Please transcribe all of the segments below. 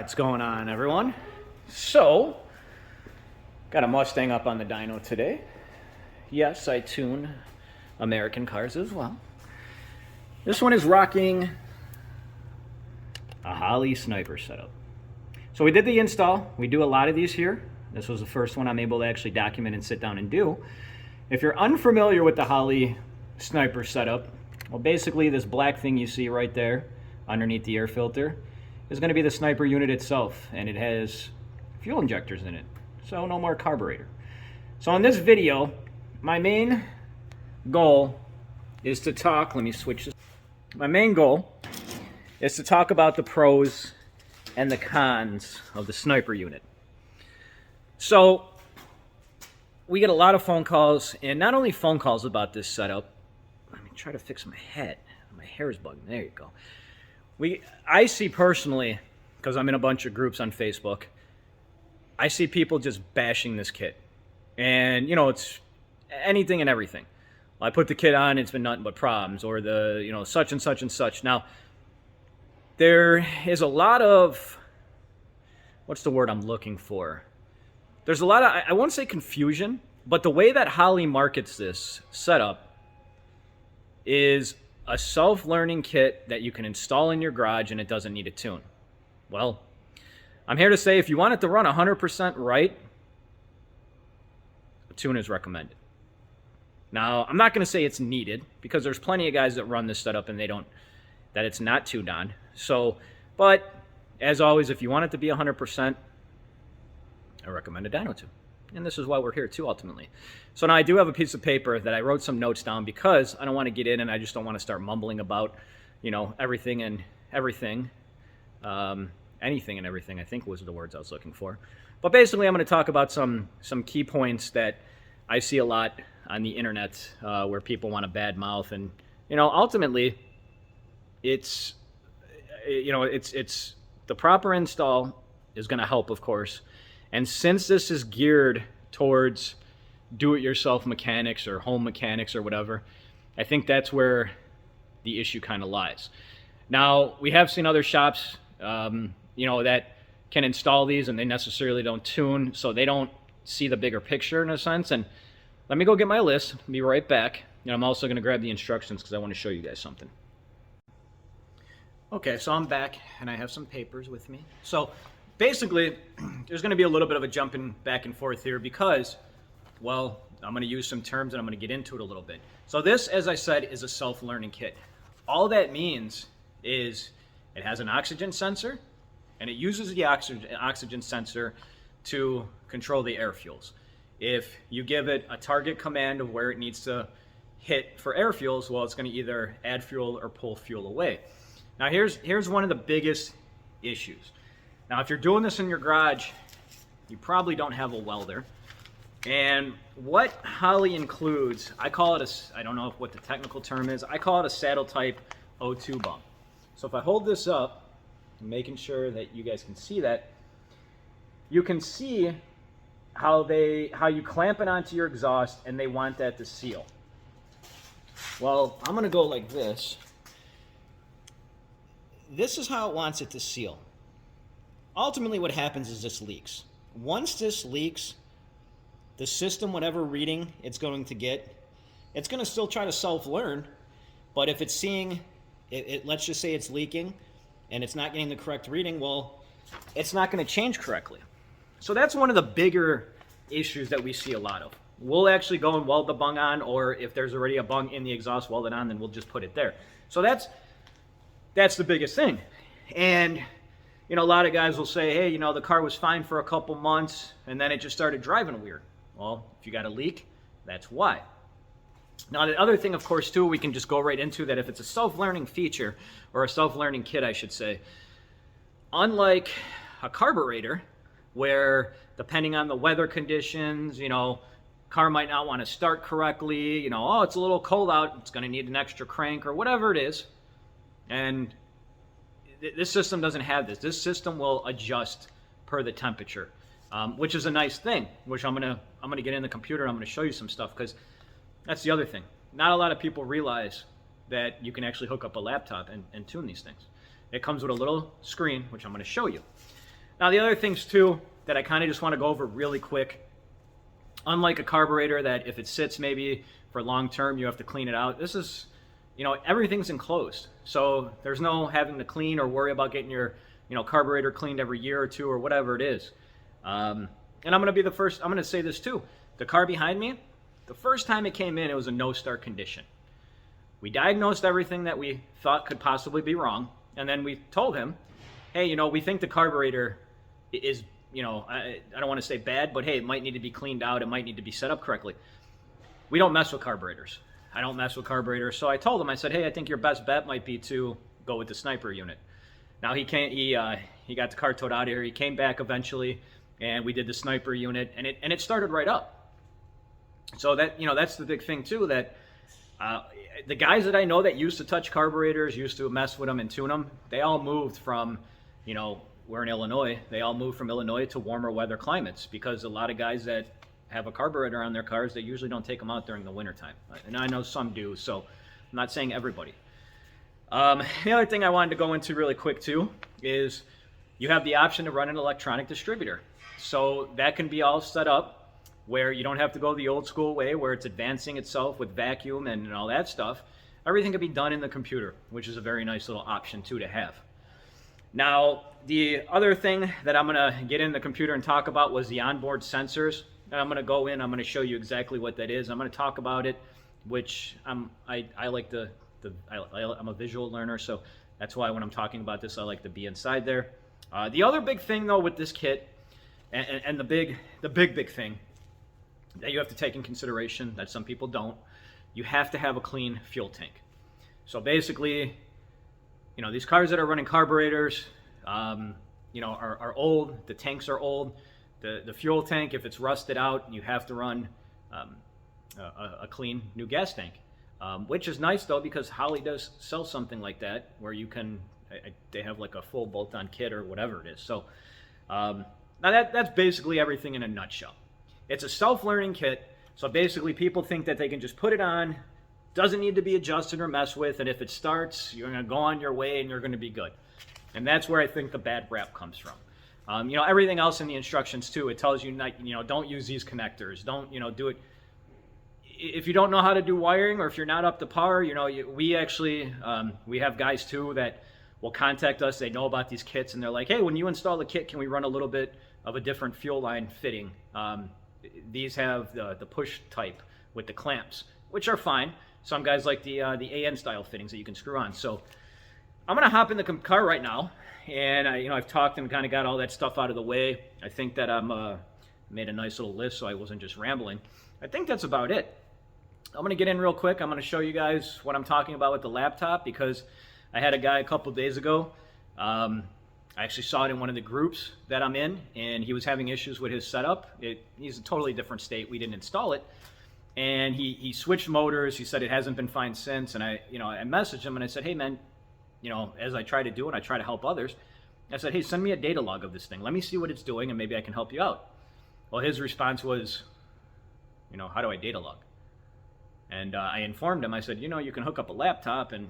What's going on, everyone? So, got a Mustang up on the dyno today. Yes, I tune American cars as well. This one is rocking a Holley Sniper setup. So we did the install. We do a lot of these here. This was the first one I'm able to actually document and sit down and do. If you're unfamiliar with the Holley Sniper setup, well, basically this black thing you see right there underneath the air filter is going to be the Sniper unit itself, and it has fuel injectors in it, so no more carburetor. So in this video, my main goal is to talk, let me switch this. My main goal is to talk about the pros and the cons of the Sniper unit. So we get a lot of phone calls, and not only phone calls about this setup. Let me try to fix my head. My hair is bugging. There you go. I see personally, because I'm in a bunch of groups on Facebook, I see people just bashing this kit. And, you know, it's anything and everything. I put the kit on, it's been nothing but problems, or the, you know, such and such and such. Now, there is a lot of, what's the word I'm looking for? There's a lot of, I won't say confusion, but the way that Holley markets this setup is a self-learning kit that you can install in your garage and it doesn't need a tune. Well, I'm here to say if you want it to run 100% right, a tune is recommended. Now, I'm not going to say it's needed because there's plenty of guys that run this setup and that it's not tuned on. So, but as always, if you want it to be 100%, I recommend a dyno tune. And this is why we're here too, ultimately. So now I do have a piece of paper that I wrote some notes down because I don't want to get in and I just don't want to start mumbling about, you know, everything and everything. Anything and everything, I think was the words I was looking for. But basically, I'm going to talk about some key points that I see a lot on the internet where people want to badmouth. And, you know, ultimately, it's the proper install is going to help, of course. And since this is geared towards do-it-yourself mechanics or home mechanics or whatever, I think that's where the issue kind of lies. Now, we have seen other shops, you know, that can install these and they necessarily don't tune, so they don't see the bigger picture in a sense. And let me go get my list, be right back. And I'm also going to grab the instructions because I want to show you guys something. Okay, so I'm back and I have some papers with me. So basically, there's going to be a little bit of a jumping back and forth here because, well, I'm going to use some terms and I'm going to get into it a little bit. So this, as I said, is a self-learning kit. All that means is it has an oxygen sensor, and it uses the oxygen sensor to control the air fuels. If you give it a target command of where it needs to hit for air fuels, well, it's going to either add fuel or pull fuel away. Now, here's one of the biggest issues. Now, if you're doing this in your garage, you probably don't have a welder. And what Holley includes, I call it I don't know what the technical term is, I call it a saddle type O2 bump. So if I hold this up, making sure that you guys can see that, you can see how you clamp it onto your exhaust and they want that to seal. Well, I'm gonna go like this. This is how it wants it to seal. Ultimately, what happens is this leaks. Once this leaks, the system, whatever reading it's going to get, it's going to still try to self-learn, but if it's seeing, let's just say it's leaking, and it's not getting the correct reading, well, it's not going to change correctly. So that's one of the bigger issues that we see a lot of. We'll actually go and weld the bung on, or if there's already a bung in the exhaust welded on, then we'll just put it there. So that's the biggest thing. And you know, a lot of guys will say, hey, you know, the car was fine for a couple months and then it just started driving weird. Well, if you got a leak, that's why. Now, the other thing, of course, too, we can just go right into that if it's a self-learning feature, or a self-learning kit, I should say, unlike a carburetor, where depending on the weather conditions, you know, car might not want to start correctly, you know, oh, it's a little cold out, it's going to need an extra crank or whatever it is. And this system doesn't have this. This system will adjust per the temperature, which is a nice thing, which I'm gonna get in the computer and I'm gonna show you some stuff, because that's the other thing. Not a lot of people realize that you can actually hook up a laptop and tune these things. It comes with a little screen, which I'm gonna show you. Now the other things too that I kind of just want to go over really quick, unlike a carburetor that if it sits maybe for long term you have to clean it out, this is, you know, everything's enclosed. So there's no having to clean or worry about getting your, you know, carburetor cleaned every year or two or whatever it is. And I'm going to be the first, I'm going to say this too. The car behind me, the first time it came in, it was a no-start condition. We diagnosed everything that we thought could possibly be wrong, and then we told him, hey, you know, we think the carburetor is, you know, I don't want to say bad, but hey, it might need to be cleaned out. It might need to be set up correctly. We don't mess with carburetors. I don't mess with carburetors. So I told him, I said, hey, I think your best bet might be to go with the Sniper unit. Now he got the car towed out here. He came back eventually, and we did the Sniper unit, and it started right up. So that, you know, that's the big thing too, that the guys that I know that used to touch carburetors, used to mess with them and tune them, they all moved from, you know, we're in Illinois, they all moved from Illinois to warmer weather climates, because a lot of guys that have a carburetor on their cars, they usually don't take them out during the wintertime. And I know some do, so I'm not saying everybody. The other thing I wanted to go into really quick too is you have the option to run an electronic distributor. So that can be all set up where you don't have to go the old school way where it's advancing itself with vacuum and all that stuff. Everything can be done in the computer, which is a very nice little option too to have. Now, the other thing that I'm gonna get in the computer and talk about was the onboard sensors. And I'm gonna go in, I'm gonna show you exactly what that is. I'm gonna talk about it, which I like I'm a visual learner, so that's why when I'm talking about this, I like to be inside there. The other big thing though with this kit, and the big thing that you have to take in consideration that some people don't, you have to have a clean fuel tank. So basically, you know, these cars that are running carburetors, you know, are old. The tanks are old. The fuel tank, if it's rusted out, you have to run a clean new gas tank, which is nice though, because Holley does sell something like that where you can, they have like a full bolt-on kit or whatever it is. So now that's basically everything in a nutshell. It's a self-learning kit, so basically people think that they can just put it on, doesn't need to be adjusted or messed with, and if it starts, you're going to go on your way and you're going to be good. And that's where I think the bad rap comes from. You know, everything else in the instructions too, it tells you, not, you know, don't use these connectors, don't, you know, do it. If you don't know how to do wiring, or if you're not up to par, you know, we actually, we have guys too that will contact us, they know about these kits, and they're like, hey, when you install the kit, can we run a little bit of a different fuel line fitting? These have the push type with the clamps, which are fine. Some guys like the AN style fittings that you can screw on. So I'm gonna hop in the car right now, and you know, I've talked and kind of got all that stuff out of the way. I think that I'm made a nice little list, so I wasn't just rambling. I think that's about it. I'm gonna get in real quick. I'm gonna show you guys what I'm talking about with the laptop, because I had a guy a couple days ago. I actually saw it in one of the groups that I'm in, and he was having issues with his setup. He's a totally different state. We didn't install it. And he switched motors. He said it hasn't been fine since. And I messaged him and I said, hey man, you know, as I try to do and I try to help others, I said, hey, send me a data log of this thing. Let me see what it's doing and maybe I can help you out. Well, his response was, you know, how do I data log? And I informed him, I said, you know, you can hook up a laptop and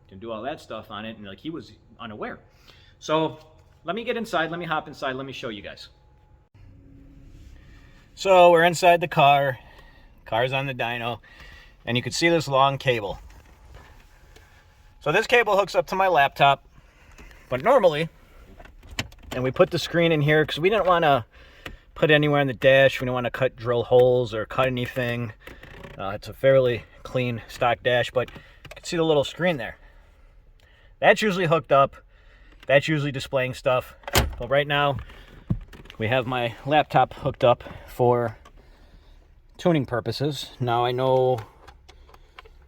can do all that stuff on it. And like, he was unaware. So let me get inside, let me hop inside, let me show you guys. So we're inside the car, car's on the dyno, and you can see this long cable. So this cable hooks up to my laptop, but normally, and we put the screen in here because we didn't want to put it anywhere on the dash, we didn't want to drill holes or cut anything. It's a fairly clean stock dash, but you can see the little screen there. That's usually hooked up. That's usually displaying stuff. But right now, we have my laptop hooked up for tuning purposes. Now I know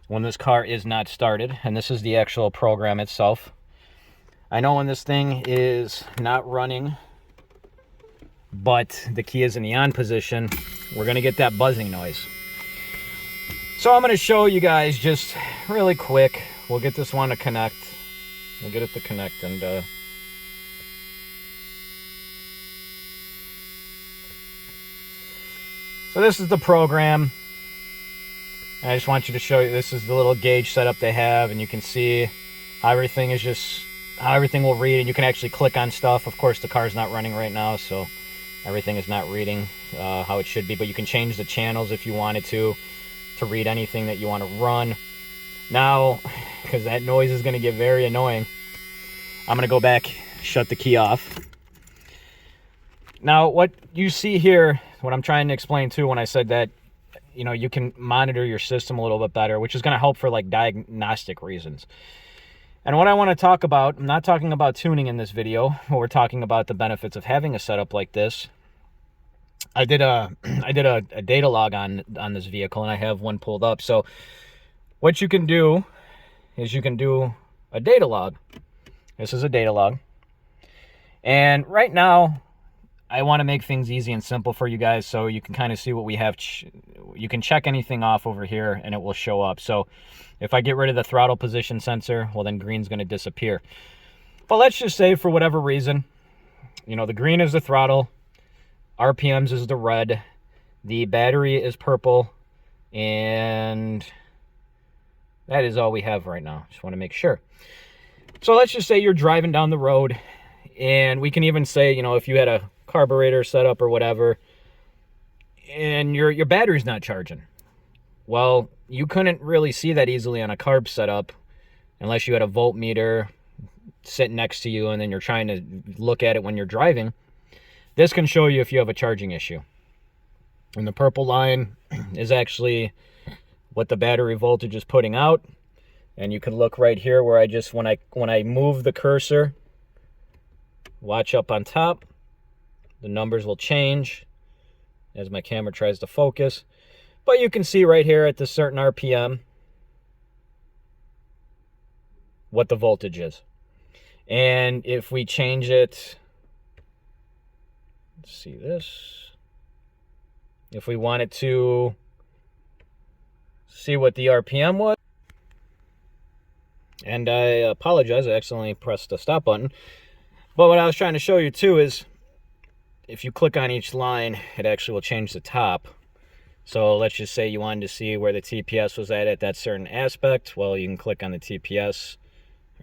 when this car is not started, and this is the actual program itself. I know when this thing is not running, but the key is in the on position, we're gonna get that buzzing noise. So I'm gonna show you guys just really quick. We'll get this one to connect. We'll get it to connect, and so this is the program. I just want you to show you, this is the little gauge setup they have, and you can see how everything is just how everything will read, and you can actually click on stuff. Of course, the car's not running right now, so everything is not reading how it should be, but you can change the channels if you wanted to read anything that you want to run. Now, because that noise is going to get very annoying, I'm going to go back, shut the key off. Now, what you see here, what I'm trying to explain too when I said that, you know, you can monitor your system a little bit better, which is going to help for like diagnostic reasons. And what I want to talk about, I'm not talking about tuning in this video, but we're talking about the benefits of having a setup like this. I did a data log on this vehicle, and I have one pulled up. So what you can do is you can do a data log. This is a data log. And right now, I want to make things easy and simple for you guys so you can kind of see what we have. You can check anything off over here, and it will show up. So if I get rid of the throttle position sensor, well, then green's going to disappear. But let's just say for whatever reason, you know, the green is the throttle, RPMs is the red, the battery is purple, and that is all we have right now. Just want to make sure. So let's just say you're driving down the road, and we can even say, you know, if you had a carburetor set up or whatever, and your battery's not charging. Well, you couldn't really see that easily on a carb setup unless you had a voltmeter sitting next to you and then you're trying to look at it when you're driving. This can show you if you have a charging issue. And the purple line is actually what the battery voltage is putting out. And you can look right here where I just, when I move the cursor, watch up on top, the numbers will change as my camera tries to focus. But you can see right here at this certain RPM what the voltage is. And if we change it, let's see this. If we wanted to see what the RPM was, and I apologize, I accidentally pressed the stop button. But what I was trying to show you too is if you click on each line, it actually will change the top. So let's just say you wanted to see where the TPS was at that certain aspect. Well, you can click on the TPS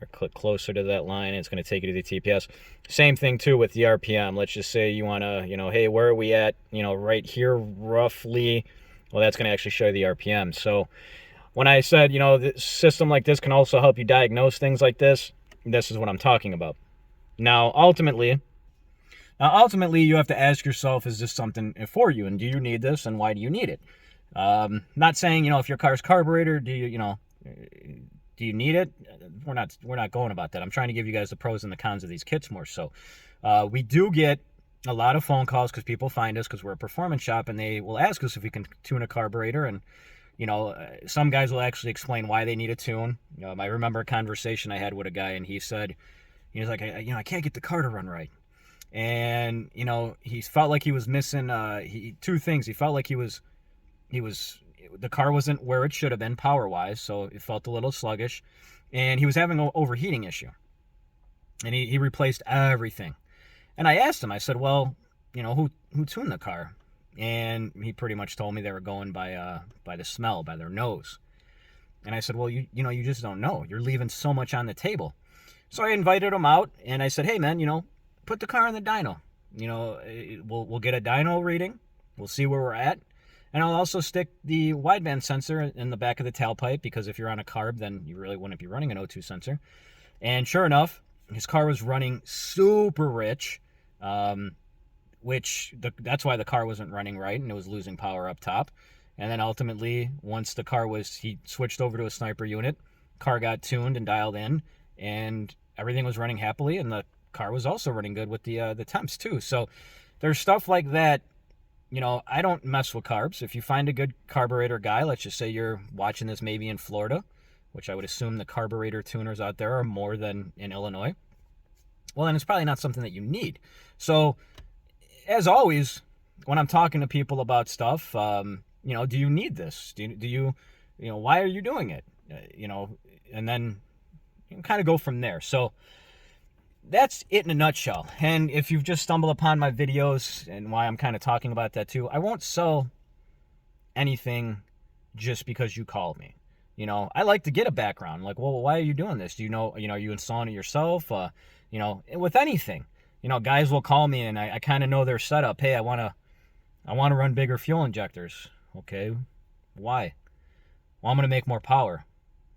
or click closer to that line, and it's going to take you to the TPS. Same thing too with the RPM. Let's just say you want to, you know, hey, where are we at? You know, right here roughly. Well, that's going to actually show you the RPM. So when I said, you know, the system like this can also help you diagnose things like this, this is what I'm talking about. Now, ultimately, you have to ask yourself, is this something for you? And do you need this? And why do you need it? Not saying, you know, if your car's carburetor, do you need it? We're not going about that. I'm trying to give you guys the pros and the cons of these kits more so. We do get a lot of phone calls because people find us because we're a performance shop, and they will ask us if we can tune a carburetor. And, you know, some guys will actually explain why they need a tune. I remember a conversation I had with a guy, and he said, he was like, I can't get the car to run right. And, you know, he felt like he was missing two things. He felt like the car wasn't where it should have been power-wise, so it felt a little sluggish. And he was having an overheating issue. And he replaced everything. And I asked him, I said, well, you know, who tuned the car? And he pretty much told me they were going by the smell, by their nose. And I said, well, you know, you just don't know. You're leaving so much on the table. So I invited him out, and I said, hey, man, you know, put the car in the dyno. You know, we'll get a dyno reading. We'll see where we're at. And I'll also stick the wideband sensor in the back of the tailpipe, because if you're on a carb, then you really wouldn't be running an O2 sensor. And sure enough, his car was running super rich, that's why the car wasn't running right, and it was losing power up top. And then ultimately, once the car he switched over to a Sniper unit, car got tuned and dialed in, and everything was running happily, and the car was also running good with the temps too. So there's stuff like that. You know, I don't mess with carbs. If you find a good carburetor guy, let's just say you're watching this maybe in Florida, which I would assume the carburetor tuners out there are more than in Illinois, well, then it's probably not something that you need. So, as always, when I'm talking to people about stuff, you know, do you need this? Do you why are you doing it? You know, and then you can kind of go from there. So, that's it in a nutshell. And if you've just stumbled upon my videos and why I'm kind of talking about that too, I won't sell anything just because you called me. you know, I like to get a background. Like, well, why are you doing this? Do you know, are you installing it yourself? You know, with anything, you know, guys will call me and I kind of know their setup. Hey, I want to run bigger fuel injectors. Okay. Why? Well, I'm going to make more power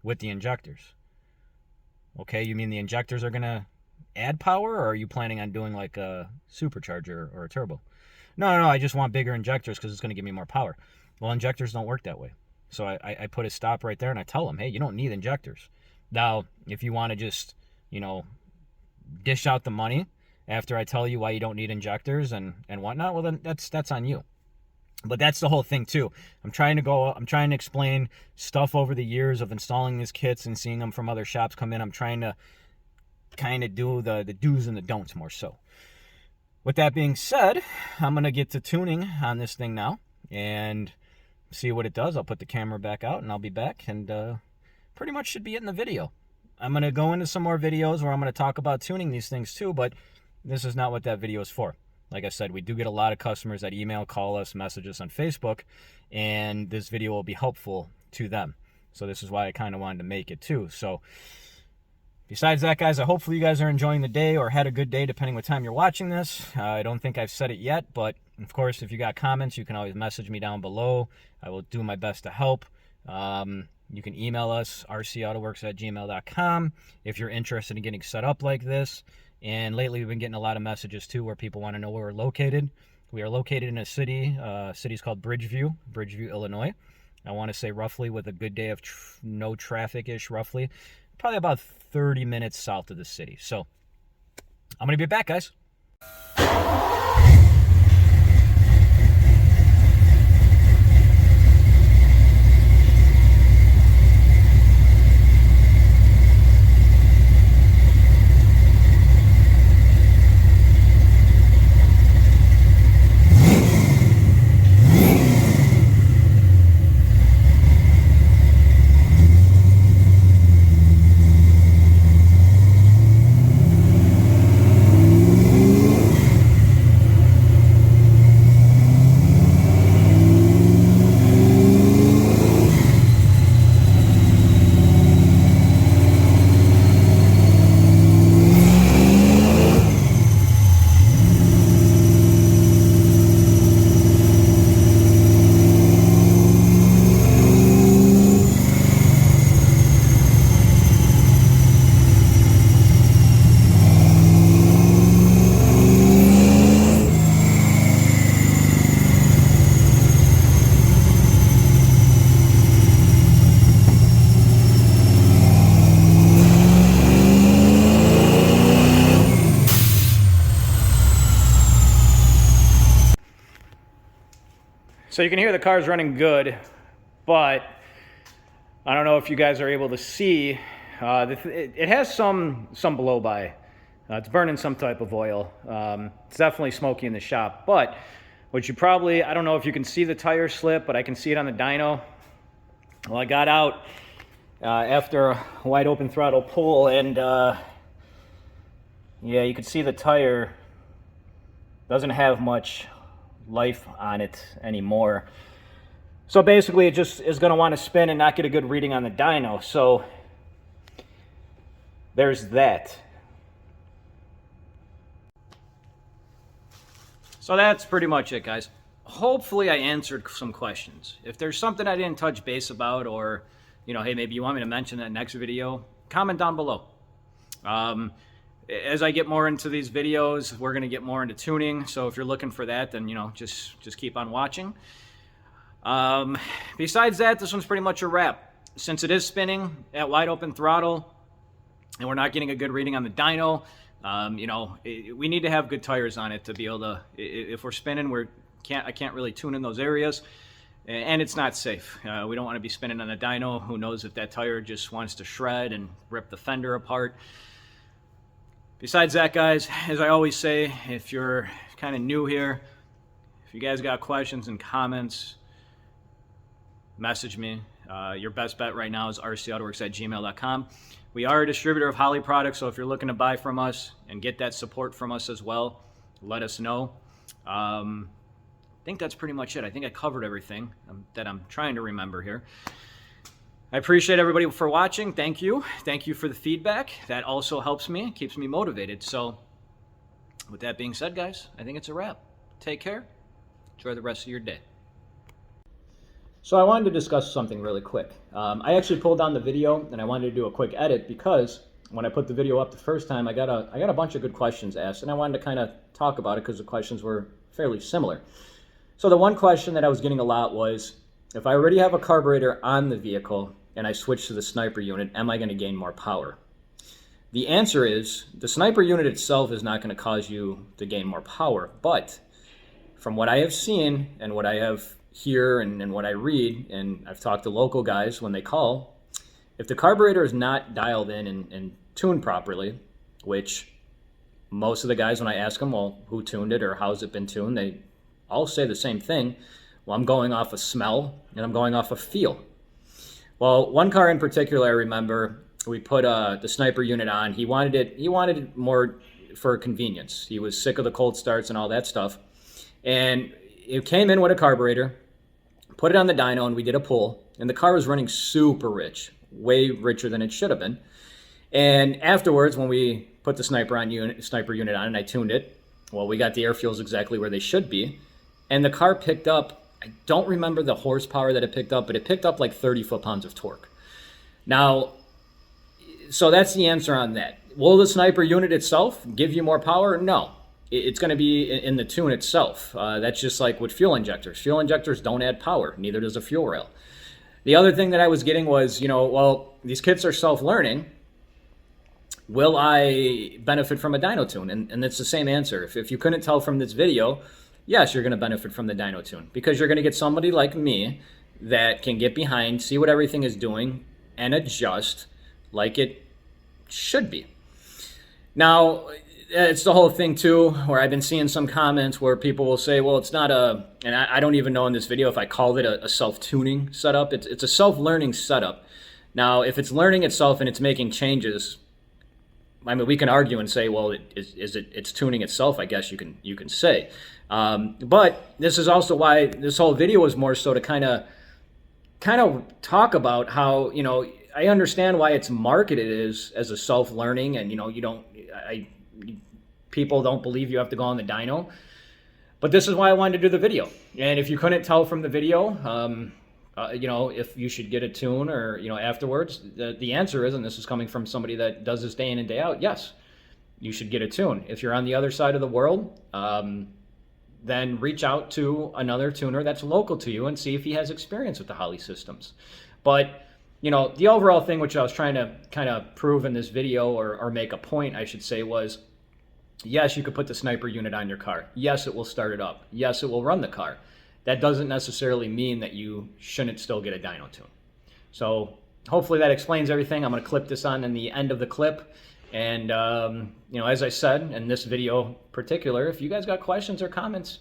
with the injectors. Okay. You mean the injectors are going to add power, or are you planning on doing like a supercharger or a turbo? No, I just want bigger injectors because it's going to give me more power. Well, injectors don't work that way. So I put a stop right there and I tell them, hey, you don't need injectors. Now, if you want to just, you know, dish out the money after I tell you why you don't need injectors and whatnot, well, then that's on you. But that's the whole thing too. I'm trying to explain stuff over the years of installing these kits and seeing them from other shops come in. I'm trying to kind of do the do's and the don'ts more so. With that being said, I'm going to get to tuning on this thing now and see what it does. I'll put the camera back out and I'll be back, and pretty much should be it in the video. I'm going to go into some more videos where I'm going to talk about tuning these things too, but this is not what that video is for. Like I said, we do get a lot of customers that email, call us, message us on Facebook, and this video will be helpful to them. So this is why I kind of wanted to make it too. So besides that, guys, hopefully you guys are enjoying the day or had a good day depending what time you're watching this. I don't think I've said it yet, but of course, if you got comments, you can always message me down below. I will do my best to help. You can email us, rcautoworks@gmail.com, if you're interested in getting set up like this. And lately, we've been getting a lot of messages, too, where people want to know where we're located. We are located in a city. City's called Bridgeview, Illinois. I want to say roughly, with a good day of no traffic-ish, roughly, probably about 30 minutes south of the city. So, I'm going to be back, guys. So you can hear the car's running good, but I don't know if you guys are able to see. It has some blow by. It's burning some type of oil. It's definitely smoky in the shop, but what you probably, I don't know if you can see the tire slip, but I can see it on the dyno. Well, I got out after a wide open throttle pull, and yeah, you can see the tire doesn't have much life on it anymore. So basically it just is going to want to spin and not get a good reading on the dyno. So there's that. So that's pretty much it, guys. Hopefully I answered some questions. If there's something I didn't touch base about, or, you know, hey, maybe you want me to mention that next video, comment down below. As I get more into these videos, we're going to get more into tuning. So if you're looking for that, then, you know, just keep on watching. Besides that, this one's pretty much a wrap. Since it is spinning at wide open throttle and we're not getting a good reading on the dyno, you know, we need to have good tires on it to be able to, if we're spinning, I can't really tune in those areas, and it's not safe. We don't want to be spinning on the dyno. Who knows if that tire just wants to shred and rip the fender apart. Besides that, guys, as I always say, if you're kind of new here, if you guys got questions and comments, message me. Your best bet right now is rcautoworks@gmail.com. We are a distributor of Holley products, so if you're looking to buy from us and get that support from us as well, let us know. I think that's pretty much it. I think I covered everything that I'm trying to remember here. I appreciate everybody for watching. Thank you. Thank you for the feedback. That also helps me, keeps me motivated. So with that being said, guys, I think it's a wrap. Take care. Enjoy the rest of your day. So I wanted to discuss something really quick. I actually pulled down the video and I wanted to do a quick edit because when I put the video up the first time, I got a bunch of good questions asked, and I wanted to kind of talk about it because the questions were fairly similar. So the one question that I was getting a lot was, if I already have a carburetor on the vehicle and I switch to the Sniper unit, am I going to gain more power? The answer is, the Sniper unit itself is not going to cause you to gain more power, but from what I have seen and what I have here and what I read, and I've talked to local guys when they call, if the carburetor is not dialed in and tuned properly, which most of the guys, when I ask them, well, who tuned it or how's it been tuned, they all say the same thing. Well, I'm going off of smell and I'm going off of feel. Well, one car in particular, I remember we put the Sniper unit on. He wanted it more for convenience. He was sick of the cold starts and all that stuff. And it came in with a carburetor, put it on the dyno, and we did a pull. And the car was running super rich, way richer than it should have been. And afterwards, when we put the Sniper unit on and I tuned it, well, we got the air fuels exactly where they should be. And the car picked up, I don't remember the horsepower that it picked up, but it picked up like 30 foot-pounds of torque. Now, so that's the answer on that. Will the Sniper unit itself give you more power? No. It's going to be in the tune itself. That's just like with fuel injectors. Fuel injectors don't add power. Neither does a fuel rail. The other thing that I was getting was, well, these kits are self-learning. Will I benefit from a dyno tune? And it's the same answer. If you couldn't tell from this video, yes, you're going to benefit from the dyno tune, because you're going to get somebody like me that can get behind, see what everything is doing, and adjust like it should be. Now, it's the whole thing too, where I've been seeing some comments where people will say, well, it's not and I don't even know in this video if I called it a self-tuning setup. It's a self-learning setup. Now, if it's learning itself and it's making changes, I mean, we can argue and say, well, it's tuning itself, I guess you can say. But this is also why this whole video is more so to kind of talk about how, I understand why it's marketed as a self-learning, and, people don't believe you have to go on the dyno. But this is why I wanted to do the video. And if you couldn't tell from the video, if you should get a tune or, afterwards, the answer is, and this is coming from somebody that does this day in and day out, yes, you should get a tune. If you're on the other side of the world, then reach out to another tuner that's local to you and see if he has experience with the Holley systems. But, the overall thing which I was trying to kind of prove in this video, or make a point, I should say, was, yes, you could put the Sniper unit on your car. Yes, it will start it up. Yes, it will run the car. That doesn't necessarily mean that you shouldn't still get a dyno tune. So hopefully that explains everything. I'm going to clip this on in the end of the clip. And, as I said, in this video in particular, if you guys got questions or comments,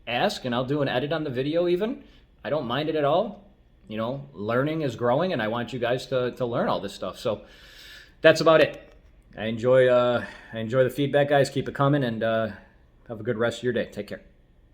ask, and I'll do an edit on the video even. I don't mind it at all. Learning is growing, and I want you guys to learn all this stuff. So that's about it. I enjoy the feedback, guys. Keep it coming, and have a good rest of your day. Take care.